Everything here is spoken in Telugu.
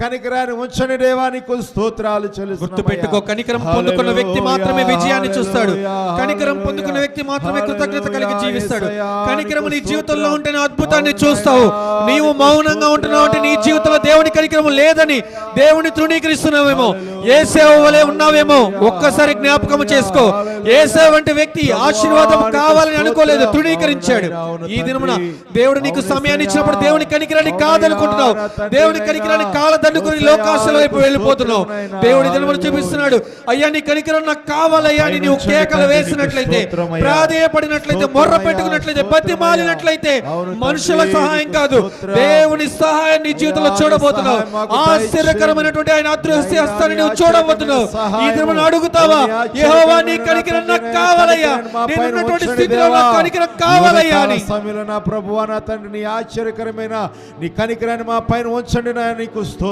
కనికరాన్ని ఉంచండి దేవా, నీకు స్తోత్రాలు చెల్లిస్తున్నాం. గుర్తుపెట్టుకో, కనికరం పొందుకున్న వ్యక్తి మాత్రమే విజయాన్ని చూస్తాడు. కనికరం పొందుకున్న వ్యక్తి మాత్రమే కృతజ్ఞత కలిగి జీవిస్తాడు. కనికరం నీ జీవితంలో ఉంటేనే అద్భుతాన్ని చూస్తావు. నీవు మౌనంగా ఉంటున్నావు అంటే నీ జీవితంలో దేవుని కనికరం లేదని దేవుని తృణీకరిస్తున్నావేమో, యేసేవ వలె ఉన్నావేమో. ఒక్కసారి జ్ఞాపకం చేసుకో. యేసేవ వంటి వ్యక్తి ఆశీర్వాదం కావాలని అనుకోలేదు, తృణీకరించాడు. ఈ దినమున దేవుడు నీకు సమయాన్ని ఇచ్చినప్పుడు దేవుని కనికరాన్ని కాదనుకుంటున్నావు, దేవుని కనికరాన్ని కాలదన్నుకుని లోకాశల వైపు వెళ్ళిపోతున్నావు. దేవుడి దినమున చూపిస్తున్నాడు, అయ్యా నీ కనికరం నాకు కావాలయ్యా అని నీవు కేకలు వేసినట్లయితే, ప్రాధేయపడినట్లయితే, మొర్ర పెట్టుకున్నట్లయితే, బతిమాలినట్లయితే, మనుషుల సహాయం కాదు దేవుని సహాయం నీ జీవితంలో చూడబోతున్నావు. ఆశ్చర్యకరమైనటువంటి ఆయన అదృశ్య హస్తాన్ని నువ్వు చూడబోతున్నావు. ఈ దినమున అడుగుతావా, యెహోవా నీ కనికరం నాకు కావాలయ్యా, నేనున్నటువంటి స్థితిలో నాకు కనికరం కావాలయ్యా అని. సమయంలో నా ప్రభువా, నా తండ్రి, నీ ఆశ్చర్యకరమైన నీ కనికరాన్ని మా పైన ఉంచండి, నీకు స్తోత్రం.